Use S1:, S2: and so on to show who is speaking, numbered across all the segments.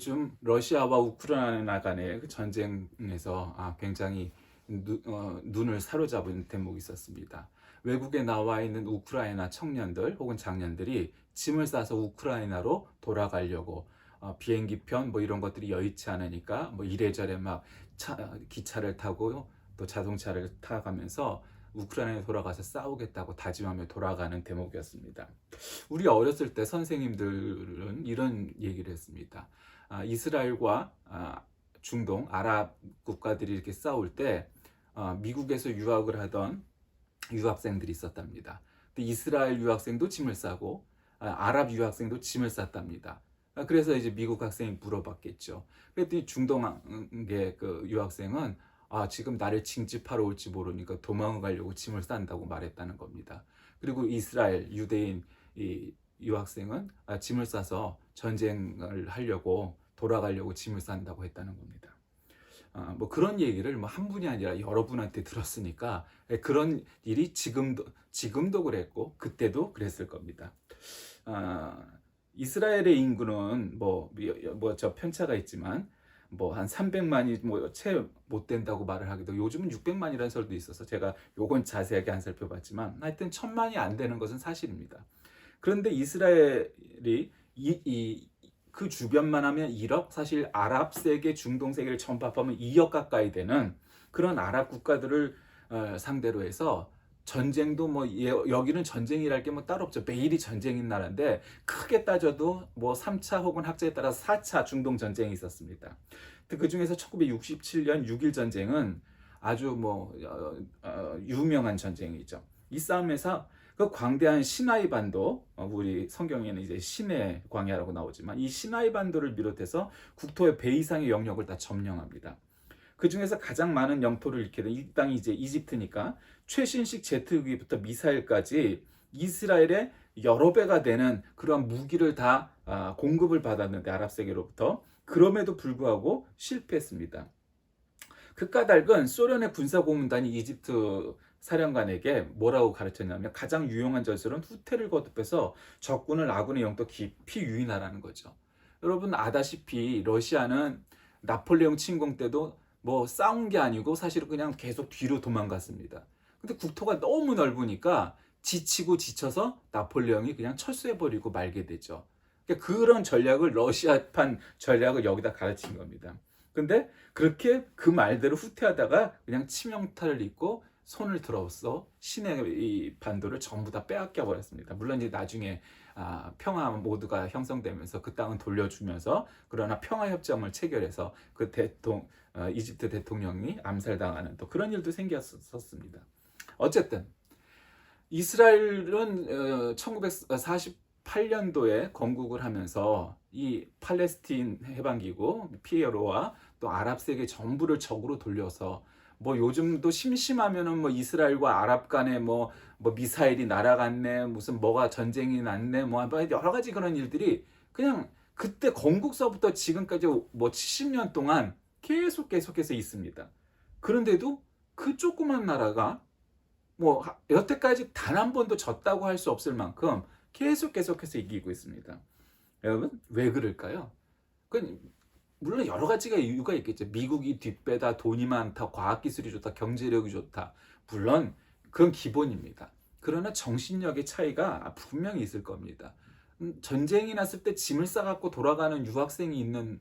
S1: 요즘 러시아와 우크라이나 간의 그 전쟁에서 굉장히 눈을 사로잡은 대목이 있었습니다. 외국에 나와 있는 우크라이나 청년들 혹은 장년들이 짐을 싸서 우크라이나로 돌아가려고 비행기편 뭐 이런 것들이 여의치 않으니까 뭐 이래저래 막 기차를 타고 또 자동차를 타가면서 우크라이나에 돌아가서 싸우겠다고 다짐하며 돌아가는 대목이었습니다. 우리 어렸을 때 선생님들은 이런 얘기를 했습니다. 이스라엘과 중동, 아랍 국가들이 이렇게 싸울 때 미국에서 유학을 하던 유학생들이 있었답니다. 근데 이스라엘 유학생도 짐을 싸고 아랍 유학생도 짐을 쌌답니다. 그래서 이제 미국 학생이 물어봤겠죠. 그랬더니 중동의 그 유학생은 지금 나를 징집하러 올지 모르니까 도망가려고 짐을 싼다고 말했다는 겁니다. 그리고 이스라엘 유대인 이 유학생은 짐을 싸서 전쟁을 하려고 돌아가려고 짐을 싼다고 했다는 겁니다. 뭐 그런 얘기를 뭐 한 분이 아니라 여러 분한테 들었으니까 그런 일이 지금도 그랬고 그때도 그랬을 겁니다. 이스라엘의 인구는 뭐 저 편차가 있지만 뭐 한 300만이 뭐 채 못 된다고 말을 하기도, 요즘은 600만이라는 설도 있어서 제가 요건 자세하게 안 살펴봤지만 하여튼 1000만이 안 되는 것은 사실입니다. 그런데 이스라엘이 그 주변만 하면 1억, 사실 아랍 세계, 중동 세계를 전부 합하면 2억 가까이 되는 그런 아랍 국가들을 상대로 해서 전쟁도 뭐 여기는 전쟁이랄 게 뭐 따로 없죠. 매일이 전쟁인 나라인데 크게 따져도 뭐 3차 혹은 학자에 따라 4차 중동 전쟁이 있었습니다. 그 중에서 1967년 6.1 전쟁은 아주 뭐 유명한 전쟁이죠. 이 싸움에서 그 광대한 시나이 반도, 우리 성경에는 이제 시내 광야라고 나오지만 이 시나이 반도를 비롯해서 국토의 배 이상의 영역을 다 점령합니다. 그 중에서 가장 많은 영토를 잃게 된 이 땅이 이제 이집트니까 최신식 제트기부터 미사일까지 이스라엘의 여러 배가 되는 그러한 무기를 다 공급을 받았는데 아랍 세계로부터, 그럼에도 불구하고 실패했습니다. 그 까닭은 소련의 군사고문단이 이집트 사령관에게 뭐라고 가르쳤냐면 가장 유용한 전술은 후퇴를 거듭해서 적군을 아군의 영토 깊이 유인하라는 거죠. 여러분 아다시피 러시아는 나폴레옹 침공 때도 뭐 싸운 게 아니고 사실은 그냥 계속 뒤로 도망갔습니다. 근데 국토가 너무 넓으니까 지치고 지쳐서 나폴레옹이 그냥 철수해버리고 말게 되죠. 그러니까 그런 전략을, 러시아판 전략을 여기다 가르친 겁니다. 근데 그렇게 그 말대로 후퇴하다가 그냥 치명타를 입고 손을 들어서 신의 이 반도를 전부 다 빼앗겨 버렸습니다. 물론 이제 나중에 평화 모드가 형성되면서 그 땅은 돌려주면서, 그러나 평화 협정을 체결해서 그 이집트 대통령이 암살당하는 또 그런 일도 생겼었습니다. 어쨌든 이스라엘은 1948년도에 건국을 하면서 이 팔레스틴 해방기구 PLO와 또 아랍 세계 전부를 적으로 돌려서, 뭐 요즘도 심심하면은 뭐 이스라엘과 아랍 간에 뭐 미사일이 날아갔네, 무슨 뭐가 전쟁이 났네, 뭐 여러 가지 그런 일들이 그냥 그때 건국서부터 지금까지 뭐 70년 동안 계속해서 있습니다. 그런데도 그 조그만 나라가 뭐 여태까지 단 한 번도 졌다고 할 수 없을 만큼 계속해서 이기고 있습니다. 여러분 왜 그럴까요? 그 물론 여러 가지가 이유가 있겠죠. 미국이 뒷배다, 돈이 많다, 과학기술이 좋다, 경제력이 좋다. 물론 그건 기본입니다. 그러나 정신력의 차이가 분명히 있을 겁니다. 전쟁이 났을 때 짐을 싸갖고 돌아가는 유학생이 있는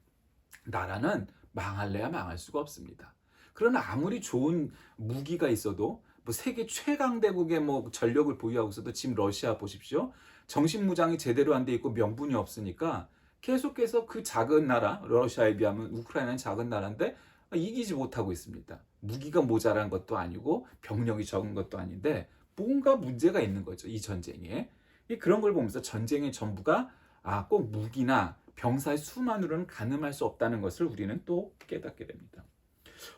S1: 나라는 망할래야 망할 수가 없습니다. 그러나 아무리 좋은 무기가 있어도, 뭐 세계 최강대국의 뭐 전력을 보유하고 있어도 지금 러시아 보십시오. 정신무장이 제대로 안 돼 있고 명분이 없으니까 계속해서 그 작은 나라, 러시아에 비하면 우크라이나는 작은 나라인데 이기지 못하고 있습니다. 무기가 모자란 것도 아니고 병력이 적은 것도 아닌데 뭔가 문제가 있는 거죠, 이 전쟁에. 그런 걸 보면서 전쟁의 전부가 꼭 무기나 병사의 수만으로는 가늠할 수 없다는 것을 우리는 또 깨닫게 됩니다.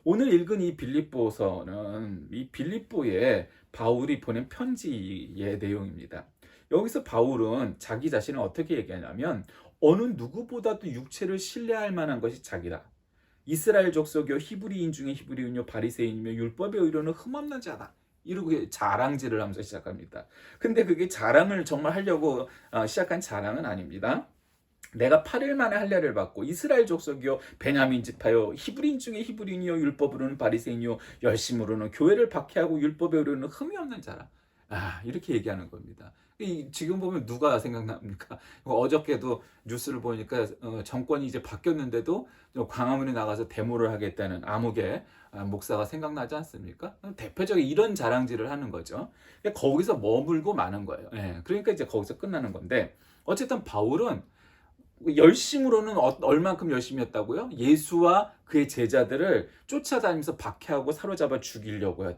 S1: 오늘 읽은 이 빌립보서는 이 빌립보에 바울이 보낸 편지의 내용입니다. 여기서 바울은 자기 자신을 어떻게 얘기하냐면 어느 누구보다도 육체를 신뢰할 만한 것이 자기다. 이스라엘 족속이요 히브리인 중에 히브리인요 바리새인이며 율법에 의로는 흠없는 자다. 이러고 자랑질을 하면서 시작합니다. 근데 그게 자랑을 정말 하려고 시작한 자랑은 아닙니다. 내가 8일 만에 할례를 받고 이스라엘 족속이요 베냐민 지파요 히브리인 중에 히브리인이요 율법으로는 바리새인이요 열심으로는 교회를 박해하고 율법에 이르는 흠이 없는 자라. 이렇게 얘기하는 겁니다. 지금 보면 누가 생각납니까? 어저께도 뉴스를 보니까 정권이 이제 바뀌었는데도 광화문에 나가서 데모를 하겠다는 아무개 목사가 생각나지 않습니까? 대표적인 이런 자랑질을 하는 거죠. 거기서 머물고 마는 거예요. 예, 그러니까 이제 거기서 끝나는 건데, 어쨌든 바울은 열심으로는 얼만큼 열심히 했다고요? 예수와 그의 제자들을 쫓아다니면서 박해하고 사로잡아 죽이려고요.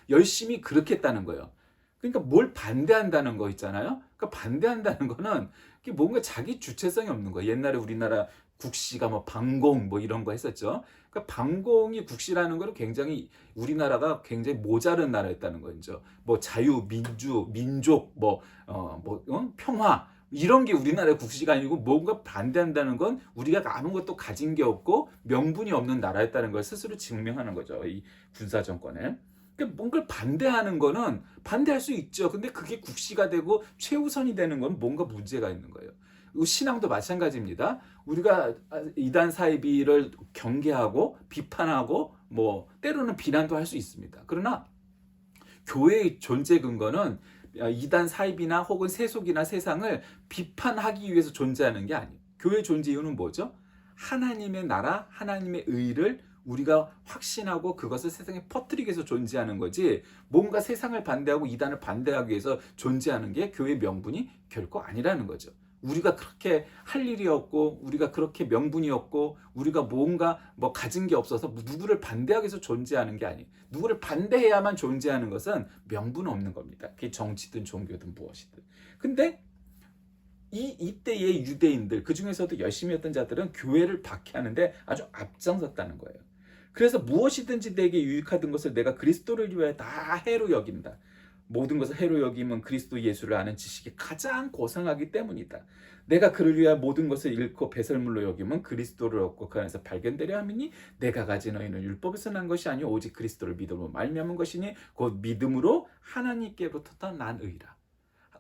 S1: 열심히 그렇게 했다는 거예요. 그러니까 뭘 반대한다는 거 있잖아요. 그러니까 반대한다는 거는 뭔가 자기 주체성이 없는 거예요. 옛날에 우리나라 국시가 뭐 방공 뭐 이런 거 했었죠. 그러니까 방공이 국시라는 거는 굉장히 우리나라가 굉장히 모자른 나라였다는 거죠. 뭐 자유, 민주, 민족, 평화 이런 게 우리나라의 국시가 아니고, 뭔가 반대한다는 건 우리가 아무것도 가진 게 없고 명분이 없는 나라였다는 걸 스스로 증명하는 거죠. 이 군사 정권에. 그러니까 뭔가를 반대하는 거는 반대할 수 있죠. 근데 그게 국시가 되고 최우선이 되는 건 뭔가 문제가 있는 거예요. 신앙도 마찬가지입니다. 우리가 이단 사이비를 경계하고 비판하고 때로는 비난도 할 수 있습니다. 그러나 교회의 존재 근거는 이단 사입이나 혹은 세속이나 세상을 비판하기 위해서 존재하는 게 아니에요. 교회 존재 이유는 뭐죠? 하나님의 나라, 하나님의 의를 우리가 확신하고 그것을 세상에 퍼뜨리기 위해서 존재하는 거지, 뭔가 세상을 반대하고 이단을 반대하기 위해서 존재하는 게 교회 명분이 결코 아니라는 거죠. 우리가 그렇게 할 일이 없고, 우리가 그렇게 명분이 없고, 우리가 뭔가 가진 게 없어서 누구를 반대하기 위해서 존재하는 게 아니에요. 누구를 반대해야만 존재하는 것은 명분 없는 겁니다. 그게 정치든 종교든 무엇이든. 근데 이때의 유대인들, 그 중에서도 열심히 했던 자들은 교회를 박해하는데 아주 앞장섰다는 거예요. 그래서 무엇이든지 내게 유익하던 것을 내가 그리스도를 위하여 다 해로 여긴다. 모든 것을 해로 여기면 그리스도 예수를 아는 지식이 가장 고상하기 때문이다. 내가 그를 위하여 모든 것을 잃고 배설물로 여기면 그리스도를 얻고 그 안에서 발견되려 함이니, 내가 가진 의는 율법에서 난 것이 아니요 오직 그리스도를 믿음으로 말미암은 것이니 곧 믿음으로 하나님께로부터 난 의라.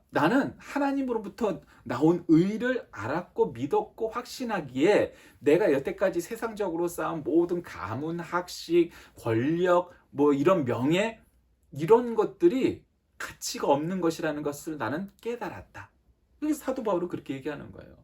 S1: 나는 하나님으로부터 나온 의를 알았고 믿었고 확신하기에, 내가 여태까지 세상적으로 쌓은 모든 가문, 학식, 권력, 이런 명예, 이런 것들이 가치가 없는 것이라는 것을 나는 깨달았다. 그래서 사도 바울은 그렇게 얘기하는 거예요.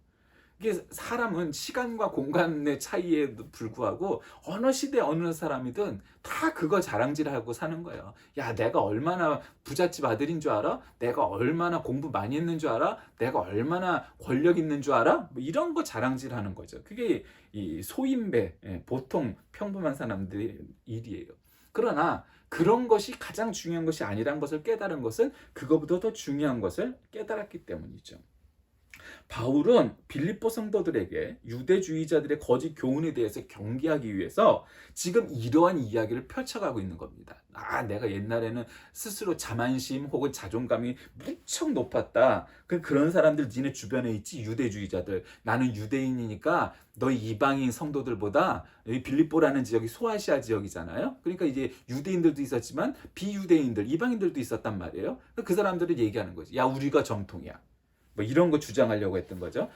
S1: 이게 사람은 시간과 공간의 차이에도 불구하고 어느 시대 어느 사람이든 다 그거 자랑질하고 사는 거예요. 야, 내가 얼마나 부잣집 아들인 줄 알아? 내가 얼마나 공부 많이 했는 줄 알아? 내가 얼마나 권력 있는 줄 알아? 이런 거 자랑질하는 거죠. 그게 이 소인배, 보통 평범한 사람들의 일이에요. 그러나 그런 것이 가장 중요한 것이 아니라는 것을 깨달은 것은 그거보다 더 중요한 것을 깨달았기 때문이죠. 바울은 빌립보 성도들에게 유대주의자들의 거짓 교훈에 대해서 경계하기 위해서 지금 이러한 이야기를 펼쳐가고 있는 겁니다. 내가 옛날에는 스스로 자만심 혹은 자존감이 무척 높았다. 그런 사람들 니네 주변에 있지, 유대주의자들. 나는 유대인이니까 너희 이방인 성도들보다, 여기 빌립보라는 지역이 소아시아 지역이잖아요. 그러니까 이제 유대인들도 있었지만 비유대인들, 이방인들도 있었단 말이에요. 그 사람들은 얘기하는 거지. 야, 우리가 정통이야. 이런 거 주장하려고 했던 거죠.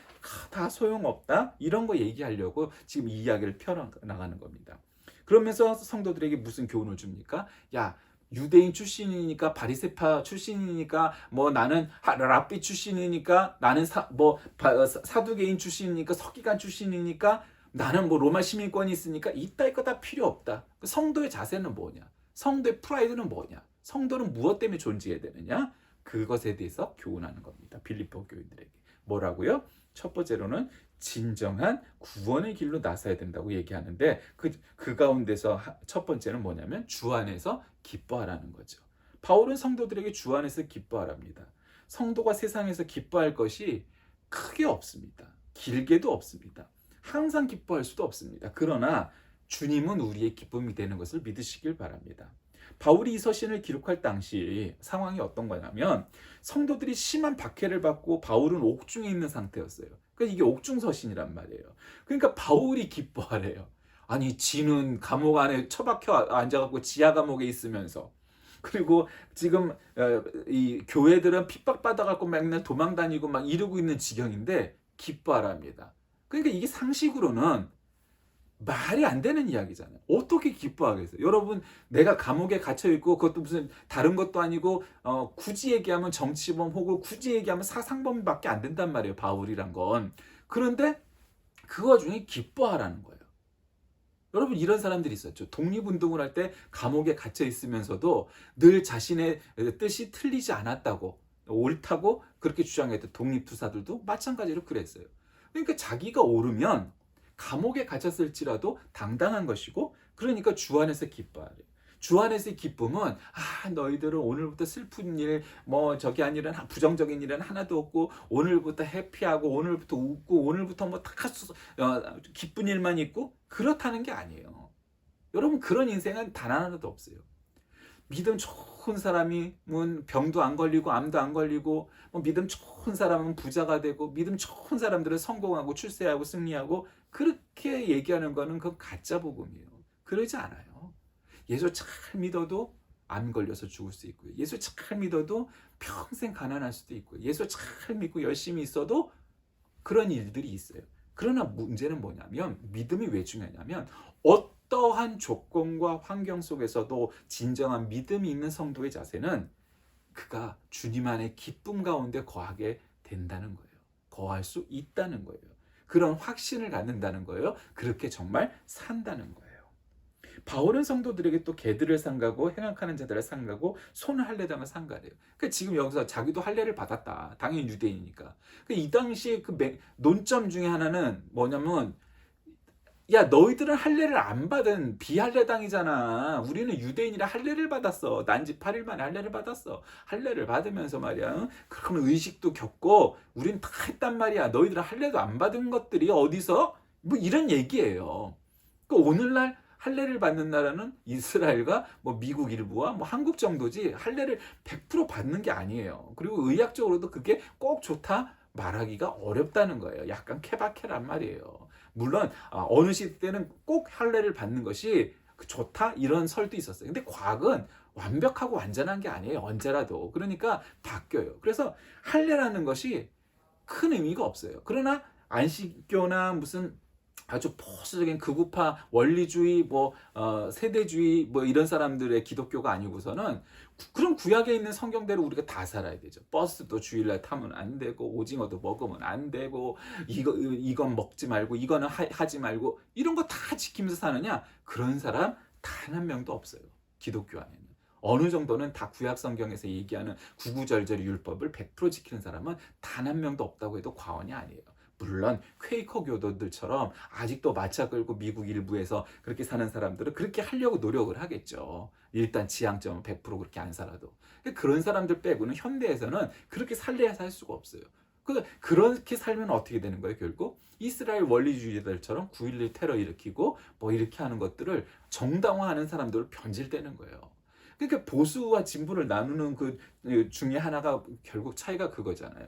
S1: 다 소용없다. 이런 거 얘기하려고 지금 이 이야기를 펴나가는 겁니다. 그러면서 성도들에게 무슨 교훈을 줍니까? 야, 유대인 출신이니까, 바리새파 출신이니까, 나는 랍비 출신이니까, 나는 사두개인 출신이니까, 서기관 출신이니까, 나는 로마 시민권이 있으니까 이따위 거 다 필요 없다. 성도의 자세는 뭐냐? 성도의 프라이드는 뭐냐? 성도는 무엇 때문에 존재해야 되느냐? 그것에 대해서 교훈하는 겁니다. 빌립보 교인들에게. 뭐라고요? 첫 번째로는 진정한 구원의 길로 나서야 된다고 얘기하는데, 그 가운데서 첫 번째는 뭐냐면 주 안에서 기뻐하라는 거죠. 바울은 성도들에게 주 안에서 기뻐하랍니다. 성도가 세상에서 기뻐할 것이 크게 없습니다. 길게도 없습니다. 항상 기뻐할 수도 없습니다. 그러나 주님은 우리의 기쁨이 되는 것을 믿으시길 바랍니다. 바울이 이 서신을 기록할 당시 상황이 어떤 거냐면, 성도들이 심한 박해를 받고 바울은 옥중에 있는 상태였어요. 그러니까 이게 옥중 서신이란 말이에요. 그러니까 바울이 기뻐하래요. 아니, 지는 감옥 안에 처박혀 앉아갖고 지하 감옥에 있으면서, 그리고 지금 이 교회들은 핍박받아갖고 맨날 도망다니고 막 이러고 있는 지경인데, 기뻐하랍니다. 그러니까 이게 상식으로는 말이 안 되는 이야기잖아요. 어떻게 기뻐하겠어요? 여러분, 내가 감옥에 갇혀 있고 그것도 무슨 다른 것도 아니고 굳이 얘기하면 정치범 혹은 굳이 얘기하면 사상범밖에 안 된단 말이에요. 바울이란 건. 그런데 그 와중에 기뻐하라는 거예요. 여러분, 이런 사람들이 있었죠. 독립운동을 할 때 감옥에 갇혀 있으면서도 늘 자신의 뜻이 틀리지 않았다고, 옳다고 그렇게 주장했던 독립투사들도 마찬가지로 그랬어요. 그러니까 자기가 옳으면 감옥에 갇혔을지라도 당당한 것이고, 그러니까 주 안에서 기뻐하래요. 주 안에서의 기쁨은 너희들은 오늘부터 슬픈 일, 뭐 저기 한 일은 부정적인 일은 하나도 없고 오늘부터 해피하고 오늘부터 웃고 오늘부터 뭐 다 기쁜 일만 있고 그렇다는 게 아니에요. 여러분, 그런 인생은 단 하나도 없어요. 믿음 좋은 사람이면 병도 안 걸리고 암도 안 걸리고, 뭐 믿음 좋은 사람은 부자가 되고, 믿음 좋은 사람들은 성공하고 출세하고 승리하고, 그렇게 얘기하는 거는 그건 가짜 복음이에요. 그러지 않아요. 예수 잘 믿어도 암 걸려서 죽을 수 있고요. 예수 잘 믿어도 평생 가난할 수도 있고요. 예수 잘 믿고 열심히 있어도 그런 일들이 있어요. 그러나 문제는 뭐냐면, 믿음이 왜 중요하냐면 어떠한 조건과 환경 속에서도 진정한 믿음이 있는 성도의 자세는 그가 주님 안에 기쁨 가운데 거하게 된다는 거예요. 거할 수 있다는 거예요. 그런 확신을 갖는다는 거예요. 그렇게 정말 산다는 거예요. 바울은 성도들에게 또 개들을 상가고 행악하는 자들을 상가고 손을 할례당을 상가래요. 그러니까 지금 여기서 자기도 할례를 받았다. 당연히 유대인이니까. 이 당시에 그 논점 중에 하나는 뭐냐면, 야, 너희들은 할례를 안 받은 비할례당이잖아. 우리는 유대인이라 할례를 받았어. 난지 8일 만에 할례를 받았어. 할례를 받으면서 말이야, 그러면 의식도 겪고 우린 다 했단 말이야. 너희들은 할례도 안 받은 것들이 어디서? 뭐 이런 얘기예요. 그러니까 오늘날 할례를 받는 나라는 이스라엘과 뭐 미국 일부와 뭐 한국 정도지, 할례를 100% 받는 게 아니에요. 그리고 의학적으로도 그게 꼭 좋다 말하기가 어렵다는 거예요. 약간 케바케란 말이에요. 물론 어느 시대 때는 꼭 할례를 받는 것이 좋다 이런 설도 있었어요. 근데 과학은 완벽하고 완전한 게 아니에요. 언제라도. 그러니까 바뀌어요. 그래서 할례라는 것이 큰 의미가 없어요. 그러나 안식교나 무슨 아주 보수적인 극우파 원리주의, 세대주의 이런 사람들의 기독교가 아니고서는 그런 구약에 있는 성경대로 우리가 다 살아야 되죠. 버스도 주일날 타면 안 되고, 오징어도 먹으면 안 되고, 이건 먹지 말고, 이거는 하지 말고, 이런 거 다 지키면서 사느냐? 그런 사람 단 한 명도 없어요. 기독교 안에는. 어느 정도는 다 구약 성경에서 얘기하는 구구절절 율법을 100% 지키는 사람은 단 한 명도 없다고 해도 과언이 아니에요. 물론 퀘이커 교도들처럼 아직도 마차 끌고 미국 일부에서 그렇게 사는 사람들은 그렇게 하려고 노력을 하겠죠. 일단 지향점은 100% 그렇게 안 살아도. 그런 사람들 빼고는 현대에서는 그렇게 살래야 살 수가 없어요. 그렇게 살면 어떻게 되는 거예요? 결국 이스라엘 원리주의자들처럼 9.11 테러 일으키고 뭐 이렇게 하는 것들을 정당화하는 사람들을 변질되는 거예요. 그러니까 보수와 진보를 나누는 그 중에 하나가 결국 차이가 그거잖아요.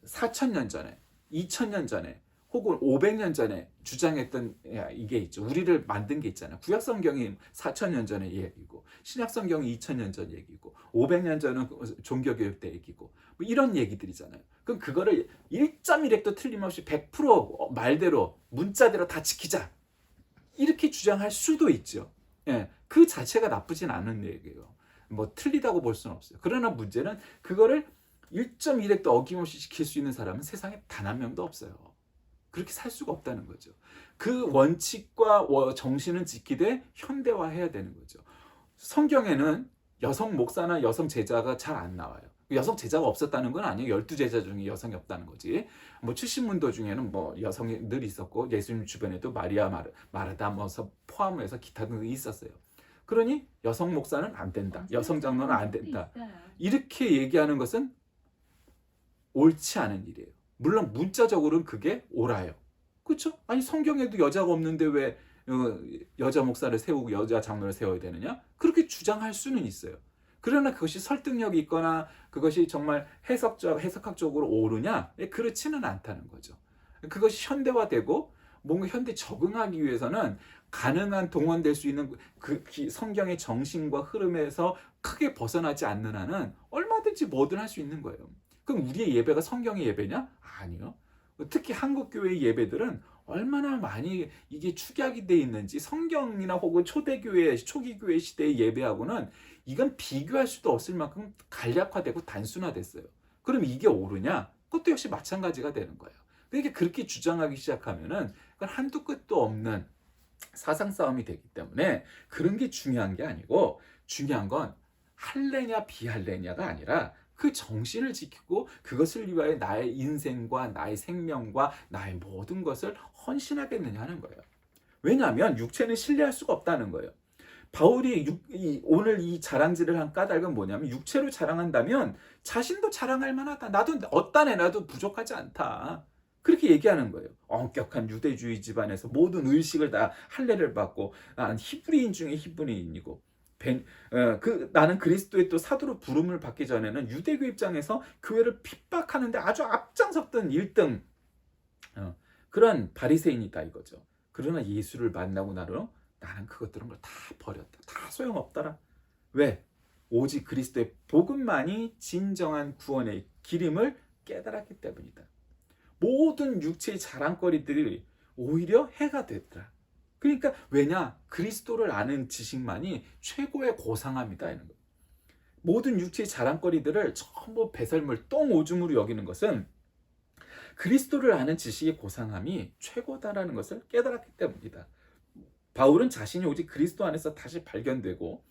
S1: 4,000년 전에, 2,000년 전에, 혹은 500년 전에 주장했던 이게 있죠. 우리를 만든 게 있잖아요. 구약 성경이 4,000년 전의 얘기고, 신약 성경이 2,000년 전 얘기고, 500년 전은 종교교육 때 얘기고, 뭐 이런 얘기들이잖아요. 그럼 그거를 1.1핵도 틀림없이 100% 말대로 문자대로 다 지키자, 이렇게 주장할 수도 있죠. 예, 그 자체가 나쁘진 않은 얘기예요. 뭐 틀리다고 볼 수는 없어요. 그러나 문제는 그거를 1.1핵도 어김없이 지킬 수 있는 사람은 세상에 단 한 명도 없어요. 그렇게 살 수가 없다는 거죠. 그 원칙과 정신은 지키되 현대화해야 되는 거죠. 성경에는 여성 목사나 여성 제자가 잘 안 나와요. 여성 제자가 없었다는 건 아니에요. 12제자 중에 여성이 없다는 거지. 뭐 70문도 중에는 뭐 여성이 늘 있었고, 예수님 주변에도 마리아 마르다 포함해서 기타 등이 있었어요. 그러니 여성 목사는 안 된다. 여성 장로는 안 된다. 이렇게 얘기하는 것은 옳지 않은 일이에요. 물론 문자적으로는 그게 옳아요. 그렇죠? 아니, 성경에도 여자가 없는데 왜 여자 목사를 세우고 여자 장로를 세워야 되느냐? 그렇게 주장할 수는 있어요. 그러나 그것이 설득력이 있거나 그것이 정말 해석학적으로 옳으냐? 그렇지는 않다는 거죠. 그것이 현대화되고 뭔가 현대 적응하기 위해서는 가능한 동원될 수 있는 그 성경의 정신과 흐름에서 크게 벗어나지 않는 한은 얼마든지 뭐든 할 수 있는 거예요. 그럼 우리의 예배가 성경의 예배냐? 아니요. 특히 한국 교회 예배들은 얼마나 많이 이게 축약이 돼 있는지, 성경이나 혹은 초대교회, 초기 교회 시대의 예배하고는 이건 비교할 수도 없을 만큼 간략화되고 단순화됐어요. 그럼 이게 옳으냐? 그것도 역시 마찬가지가 되는 거예요. 그러니까 그렇게 주장하기 시작하면은 그건 한두 끝도 없는 사상 싸움이 되기 때문에 그런 게 중요한 게 아니고, 중요한 건 할래냐 비할래냐가 아니라 그 정신을 지키고 그것을 위하여 나의 인생과 나의 생명과 나의 모든 것을 헌신하겠느냐 하는 거예요. 왜냐하면 육체는 신뢰할 수가 없다는 거예요. 바울이 오늘 이 자랑질을 한 까닭은 뭐냐면, 육체로 자랑한다면 자신도 자랑할 만하다. 나도 어떤 애 나도 부족하지 않다. 그렇게 얘기하는 거예요. 엄격한 유대주의 집안에서 모든 의식을 다 할례를 받고, 히브리인 중에 히브리인이고, 나는 그리스도의 또 사도로 부름을 받기 전에는 유대교 입장에서 교회를 핍박하는데 아주 앞장섰던 1등 그런 바리새인이다 이거죠. 그러나 예수를 만나고 나는 그것들은 걸 다 버렸다. 다 소용없더라. 왜? 오직 그리스도의 복음만이 진정한 구원의 길임을 깨달았기 때문이다. 모든 육체의 자랑거리들이 오히려 해가 됐더라. 그러니까 왜냐? 그리스도를 아는 지식만이 최고의 고상함이다. 이런 거. 모든 육체의 자랑거리들을 전부 배설물, 똥오줌으로 여기는 것은 그리스도를 아는 지식의 고상함이 최고다라는 것을 깨달았기 때문이다. 바울은 자신이 오직 그리스도 안에서 다시 발견되고,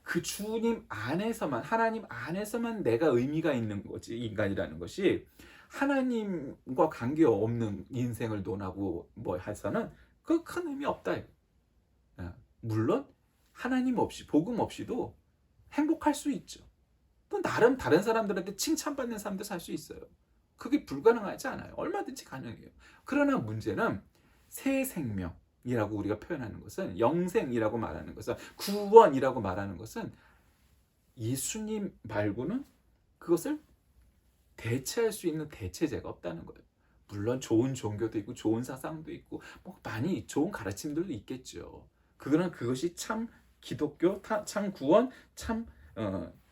S1: 그 주님 안에서만, 하나님 안에서만 내가 의미가 있는 거지, 인간이라는 것이 하나님과 관계없는 인생을 논하고 해서는 그 큰 의미 없다. 물론 하나님 없이, 복음 없이도 행복할 수 있죠. 또 나름 다른 사람들한테 칭찬받는 삶도 살 수 있어요. 그게 불가능하지 않아요. 얼마든지 가능해요. 그러나 문제는 새 생명이라고 우리가 표현하는 것은, 영생이라고 말하는 것은, 구원이라고 말하는 것은 예수님 말고는 그것을 대체할 수 있는 대체제가 없다는 거예요. 물론 좋은 종교도 있고 좋은 사상도 있고 많이 좋은 가르침들도 있겠죠. 그것이 참 기독교, 참 구원, 참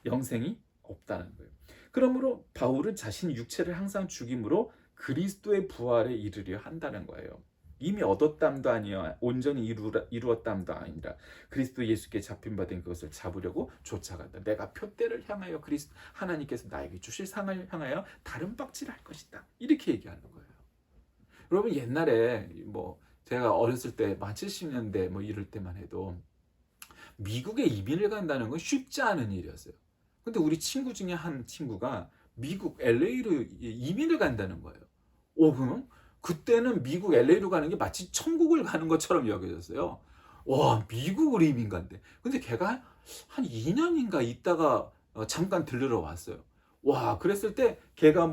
S1: 영생이 없다는 거예요. 그러므로 바울은 자신이 육체를 항상 죽임으로 그리스도의 부활에 이르려 한다는 거예요. 이미 얻었담도 아니야 온전히 이루었담도 아니라 그리스도 예수께 잡힌 바 된 그것을 잡으려고 쫓아간다. 내가 표대를 향하여 하나님께서 나에게 주실 상을 향하여 다른 박질할 것이다. 이렇게 얘기하는 거예요. 여러분, 옛날에 제가 어렸을 때 70년대 이럴 때만 해도 미국에 이민을 간다는 건 쉽지 않은 일이었어요. 근데 우리 친구 중에 한 친구가 미국 LA로 이민을 간다는 거예요. 그럼 그때는 미국 LA로 가는 게 마치 천국을 가는 것처럼 여겨졌어요. 와, 미국으로 이민 간대. 근데 걔가 한 2년인가 있다가 잠깐 들르러 왔어요. 와, 그랬을 때 걔가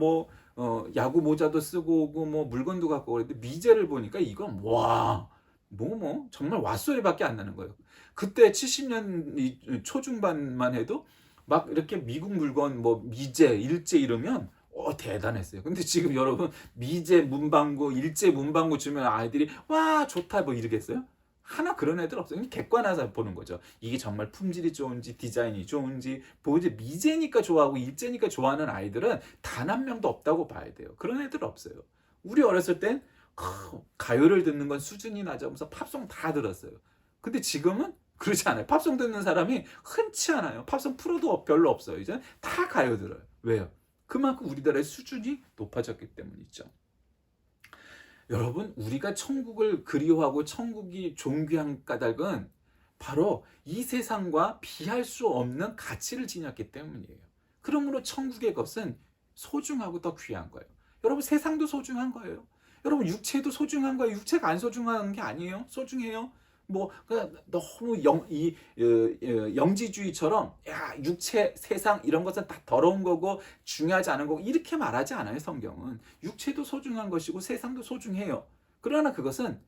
S1: 야구 모자도 쓰고 오고 물건도 갖고 그랬는데, 미제를 보니까 이건 정말 왓소리밖에 안 나는 거예요. 그때 70년 초중반만 해도 막 이렇게 미국 물건 미제, 일제 이러면 대단했어요. 근데 지금 여러분, 미제 문방구, 일제 문방구 주면 아이들이 와 좋다 이러겠어요? 하나 그런 애들 없어요. 객관화해서 보는 거죠. 이게 정말 품질이 좋은지 디자인이 좋은지 미제니까 좋아하고 일제니까 좋아하는 아이들은 단 한 명도 없다고 봐야 돼요. 그런 애들 없어요. 우리 어렸을 땐 가요를 듣는 건 수준이 낮아서 팝송 다 들었어요. 근데 지금은 그렇지 않아요. 팝송 듣는 사람이 흔치 않아요. 팝송 프로도 별로 없어요. 이제 다 가요 들어요. 왜요? 그만큼 우리나라의 수준이 높아졌기 때문이죠. 여러분, 우리가 천국을 그리워하고 천국이 존귀한 까닭은 바로 이 세상과 비할 수 없는 가치를 지녔기 때문이에요. 그러므로 천국의 것은 소중하고 더 귀한 거예요. 여러분, 세상도 소중한 거예요. 여러분, 육체도 소중한 거예요. 육체가 안 소중한 게 아니에요. 소중해요. 너무 영지주의처럼 육체, 세상 이런 것은 다 더러운 거고 중요하지 않은 거고 이렇게 말하지 않아요. 성경은 육체도 소중한 것이고 세상도 소중해요. 그러나 그것은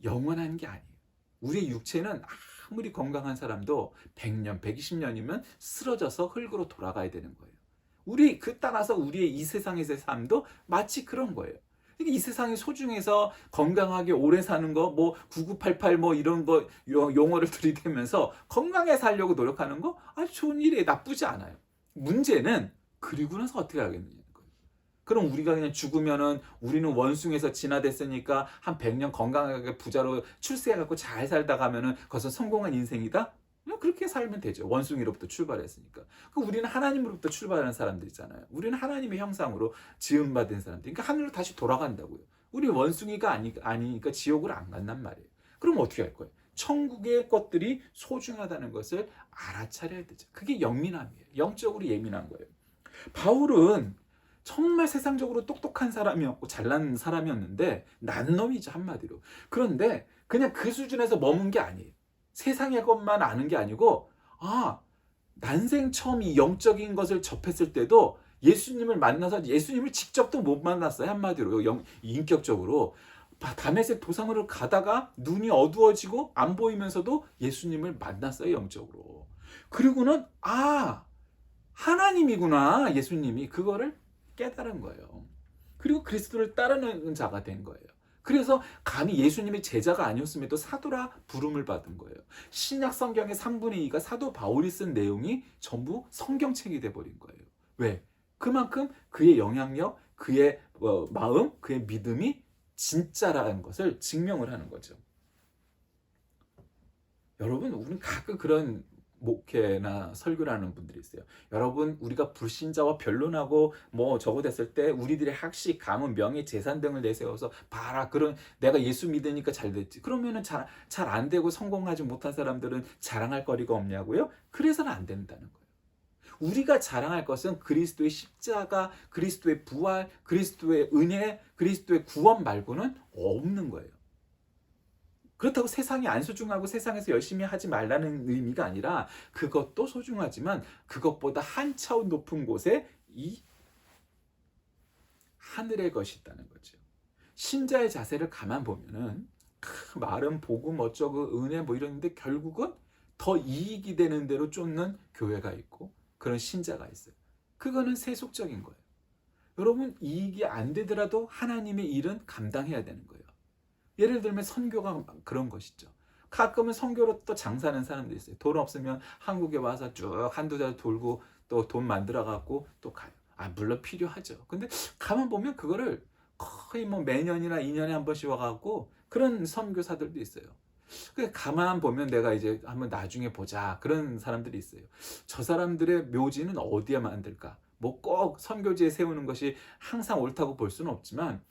S1: 영원한 게 아니에요. 우리의 육체는 아무리 건강한 사람도 100년, 120년이면 쓰러져서 흙으로 돌아가야 되는 거예요. 따라서 우리의 이 세상에서의 삶도 마치 그런 거예요. 이 세상이 소중해서 건강하게 오래 사는 거, 9988 이런 거 용어를 들이대면서 건강하게 살려고 노력하는 거 아주 좋은 일이에요. 나쁘지 않아요. 문제는 그리고 나서 어떻게 하겠느냐는 거예요. 그럼 우리가 그냥 죽으면은 우리는 원숭이에서 진화됐으니까 한 100년 건강하게 부자로 출세해갖고 잘 살다 가면은 그것은 성공한 인생이다? 그냥 그렇게 살면 되죠. 원숭이로부터 출발했으니까. 그 우리는 하나님으로부터 출발하는 사람들이잖아요. 우리는 하나님의 형상으로 지음받은 사람들. 그러니까 하늘로 다시 돌아간다고요. 우리 원숭이가 아니니까 지옥을 안 간단 말이에요. 그럼 어떻게 할 거예요? 천국의 것들이 소중하다는 것을 알아차려야 되죠. 그게 영민함이에요. 영적으로 예민한 거예요. 바울은 정말 세상적으로 똑똑한 사람이었고 잘난 사람이었는데 난놈이죠, 한마디로. 그런데 그냥 그 수준에서 머문 게 아니에요. 세상의 것만 아는 게 아니고 난생 처음 이 영적인 것을 접했을 때도 예수님을 만나서 예수님을 직접도 못 만났어요. 한마디로 인격적으로. 다메섹 도상으로 가다가 눈이 어두워지고 안 보이면서도 예수님을 만났어요, 영적으로. 그리고는 하나님이구나, 예수님이. 그거를 깨달은 거예요. 그리고 그리스도를 따르는 자가 된 거예요. 그래서 감히 예수님의 제자가 아니었음에도 사도라 부름을 받은 거예요. 신약 성경의 3분의 2가 사도 바울이 쓴 내용이 전부 성경책이 돼버린 거예요. 왜? 그만큼 그의 영향력, 그의 마음, 그의 믿음이 진짜라는 것을 증명을 하는 거죠. 여러분, 우리는 가끔 그런 목회나 설교를 하는 분들이 있어요. 여러분, 우리가 불신자와 변론하고 저거 됐을 때 우리들의 학식, 가문, 명예, 재산 등을 내세워서 봐라, 그런 내가 예수 믿으니까 잘 됐지. 그러면은 잘 안 되고 성공하지 못한 사람들은 자랑할 거리가 없냐고요? 그래서는 안 된다는 거예요. 우리가 자랑할 것은 그리스도의 십자가, 그리스도의 부활, 그리스도의 은혜, 그리스도의 구원 말고는 없는 거예요. 그렇다고 세상이 안 소중하고 세상에서 열심히 하지 말라는 의미가 아니라 그것도 소중하지만 그것보다 한 차원 높은 곳에 이 하늘의 것이 있다는 거죠. 신자의 자세를 가만 보면은 말은 복음 어쩌고 은혜 이러는데 결국은 더 이익이 되는 대로 쫓는 교회가 있고 그런 신자가 있어요. 그거는 세속적인 거예요. 여러분, 이익이 안 되더라도 하나님의 일은 감당해야 되는 거예요. 예를 들면 선교가 그런 것이죠. 가끔은 선교로 또 장사하는 사람도 있어요. 돈 없으면 한국에 와서 쭉 한두 달 돌고 또 돈 만들어 갖고 또 가요. 물론 필요하죠. 근데 가만 보면 그거를 거의 매년이나 2년에 한 번씩 와갖고 그런 선교사들도 있어요. 가만 보면 내가 이제 한번 나중에 보자, 그런 사람들이 있어요. 저 사람들의 묘지는 어디에 만들까? 꼭 선교지에 세우는 것이 항상 옳다고 볼 수는 없지만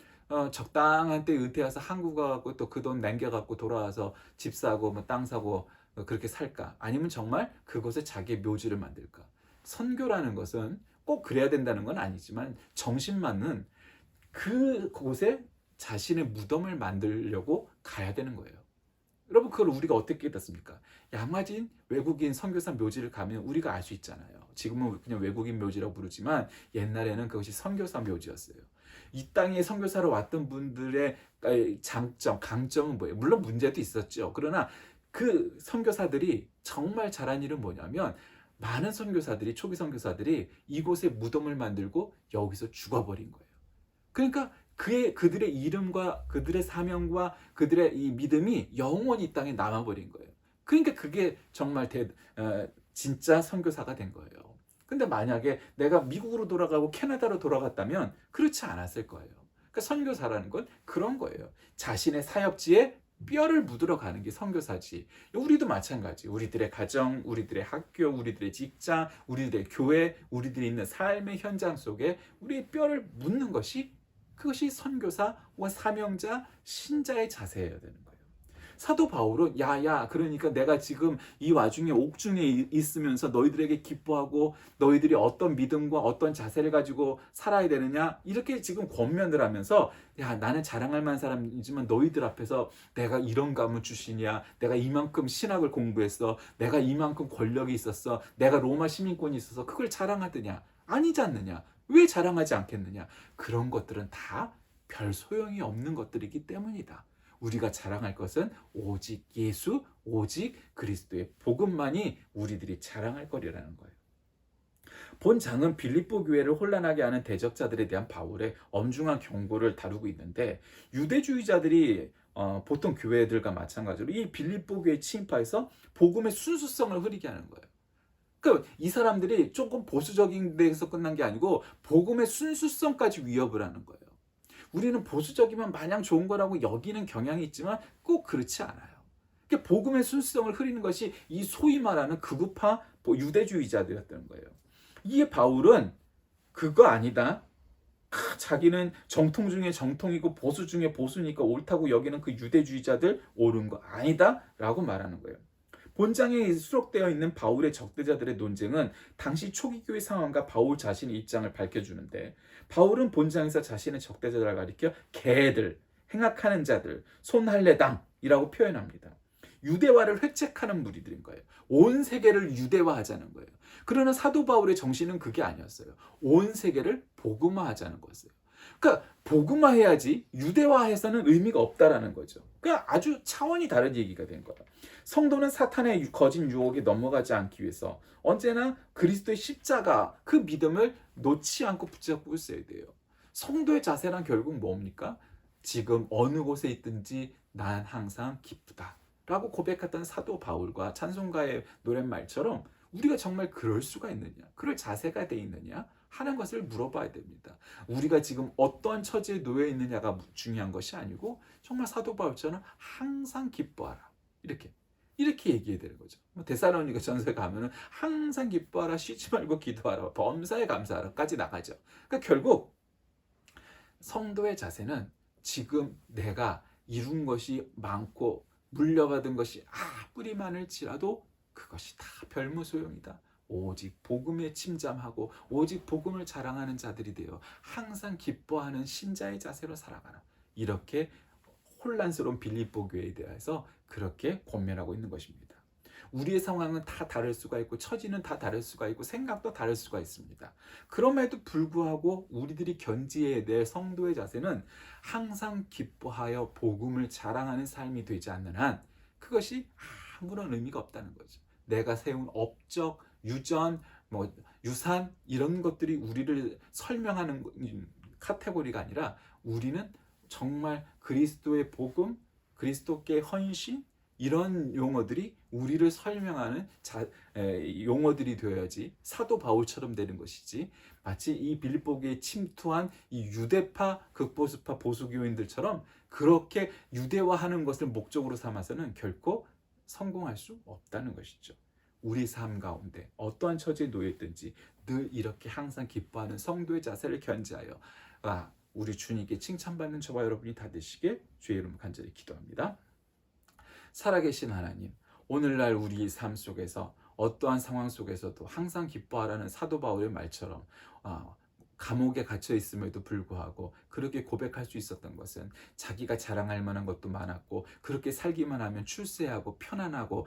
S1: 적당한 때 은퇴해서 한국 가고 또 그 돈 남겨갖고 돌아와서 집 사고 땅 사고 그렇게 살까? 아니면 정말 그곳에 자기의 묘지를 만들까? 선교라는 것은 꼭 그래야 된다는 건 아니지만 정신만은 그곳에 자신의 무덤을 만들려고 가야 되는 거예요. 여러분, 그걸 우리가 어떻게 깨닫습니까? 양화진 외국인 선교사 묘지를 가면 우리가 알 수 있잖아요. 지금은 그냥 외국인 묘지라고 부르지만 옛날에는 그것이 선교사 묘지였어요. 이 땅에 선교사로 왔던 분들의 장점, 강점은 뭐예요? 물론 문제도 있었죠. 그러나 그 선교사들이 정말 잘한 일은 뭐냐면 많은 선교사들이, 초기 선교사들이 이곳에 무덤을 만들고 여기서 죽어버린 거예요. 그러니까 그들의 이름과 그들의 사명과 그들의 이 믿음이 영원히 이 땅에 남아버린 거예요. 그러니까 그게 정말 진짜 선교사가 된 거예요. 근데 만약에 내가 미국으로 돌아가고 캐나다로 돌아갔다면 그렇지 않았을 거예요. 그러니까 선교사라는 건 그런 거예요. 자신의 사역지에 뼈를 묻으러 가는 게 선교사지. 우리도 마찬가지. 우리들의 가정, 우리들의 학교, 우리들의 직장, 우리들의 교회, 우리들이 있는 삶의 현장 속에 우리의 뼈를 묻는 것이, 그것이 선교사와 사명자, 신자의 자세여야 되는 거예요. 사도 바울은 그러니까 내가 지금 이 와중에 옥중에 있으면서 너희들에게 기뻐하고 너희들이 어떤 믿음과 어떤 자세를 가지고 살아야 되느냐, 이렇게 지금 권면을 하면서 나는 자랑할 만한 사람이지만 너희들 앞에서 내가 이런 가문 출신이야, 내가 이만큼 신학을 공부했어, 내가 이만큼 권력이 있었어, 내가 로마 시민권이 있어서 그걸 자랑하느냐? 아니지 않느냐? 왜 자랑하지 않겠느냐? 그런 것들은 다 별 소용이 없는 것들이기 때문이다. 우리가 자랑할 것은 오직 예수, 오직 그리스도의 복음만이 우리들이 자랑할 거리라는 거예요. 본 장은 빌립보 교회를 혼란하게 하는 대적자들에 대한 바울의 엄중한 경고를 다루고 있는데, 유대주의자들이 보통 교회들과 마찬가지로 이 빌립보 교회 침입해서 복음의 순수성을 흐리게 하는 거예요. 그러니까 이 사람들이 조금 보수적인 데에서 끝난 게 아니고 복음의 순수성까지 위협을 하는 거예요. 우리는 보수적이면 마냥 좋은 거라고 여기는 경향이 있지만 꼭 그렇지 않아요. 그러니까 복음의 순수성을 흐리는 것이 이 소위 말하는 극우파 유대주의자들이었던 거예요. 이게 바울은 그거 아니다. 자기는 정통 중에 정통이고 보수 중에 보수니까 옳다고 여기는 그 유대주의자들 옳은 거 아니다 라고 말하는 거예요. 본장에 수록되어 있는 바울의 적대자들의 논쟁은 당시 초기 교회 상황과 바울 자신의 입장을 밝혀주는데, 바울은 본장에서 자신의 적대자들을 가리켜 개들, 행악하는 자들, 손할례당이라고 표현합니다. 유대화를 회책하는 무리들인 거예요. 온 세계를 유대화하자는 거예요. 그러나 사도 바울의 정신은 그게 아니었어요. 온 세계를 복음화하자는 거였어요. 그러니까 복음화해야지 유대화해서는 의미가 없다라는 거죠. 그러니까 아주 차원이 다른 얘기가 된 거예요. 성도는 사탄의 거짓 유혹에 넘어가지 않기 위해서 언제나 그리스도의 십자가, 그 믿음을 놓지 않고 붙잡고 있어야 돼요. 성도의 자세란 결국 뭡니까? 지금 어느 곳에 있든지 난 항상 기쁘다 라고 고백했던 사도 바울과 찬송가의 노랫말처럼 우리가 정말 그럴 수가 있느냐, 그럴 자세가 돼 있느냐 하는 것을 물어봐야 됩니다. 우리가 지금 어떠한 처지에 놓여 있느냐가 중요한 것이 아니고 정말 사도 바울처럼 항상 기뻐하라, 이렇게 얘기해야 되는 거죠. 데살로니가 전서에 가면은 항상 기뻐하라, 쉬지 말고 기도하라, 범사에 감사하라까지 나가죠. 그러니까 결국 성도의 자세는 지금 내가 이룬 것이 많고 물려받은 것이 아무리 많을지라도 그것이 다 별무소용이다. 오직 복음에 침잠하고 오직 복음을 자랑하는 자들이 되어 항상 기뻐하는 신자의 자세로 살아가라. 이렇게 혼란스러운 빌립보 교회에 대해서 그렇게 권면하고 있는 것입니다. 우리의 상황은 다 다를 수가 있고 처지는 다 다를 수가 있고 생각도 다를 수가 있습니다. 그럼에도 불구하고 우리들이 견지해야 될 성도의 자세는 항상 기뻐하여 복음을 자랑하는 삶이 되지 않는 한 그것이 아무런 의미가 없다는 거죠. 내가 세운 업적, 유전, 유산 이런 것들이 우리를 설명하는 카테고리가 아니라 우리는 정말 그리스도의 복음, 그리스도께 헌신 이런 용어들이 우리를 설명하는 용어들이 되어야지 사도 바울처럼 되는 것이지, 마치 이 빌립보교에 침투한 이 유대파 극보수파 보수교인들처럼 그렇게 유대화하는 것을 목적으로 삼아서는 결코 성공할 수 없다는 것이죠. 우리 삶 가운데 어떠한 처지에 놓여 있든지 늘 이렇게 항상 기뻐하는 성도의 자세를 견지하여 우리 주님께 칭찬받는 저와 여러분이 다 되시길 주의 이름으로 간절히 기도합니다. 살아계신 하나님, 오늘날 우리 삶 속에서 어떠한 상황 속에서도 항상 기뻐하라는 사도 바울의 말처럼 감옥에 갇혀 있음에도 불구하고 그렇게 고백할 수 있었던 것은 자기가 자랑할 만한 것도 많았고 그렇게 살기만 하면 출세하고 편안하고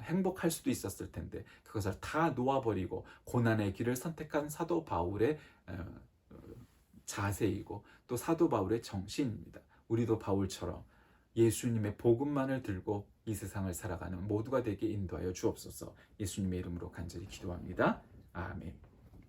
S1: 행복할 수도 있었을 텐데 그것을 다 놓아버리고 고난의 길을 선택한 사도 바울의 자세이고 또 사도 바울의 정신입니다. 우리도 바울처럼 예수님의 복음만을 들고 이 세상을 살아가는 모두가 되게 인도하여 주옵소서. 예수님의 이름으로 간절히 기도합니다. 아멘.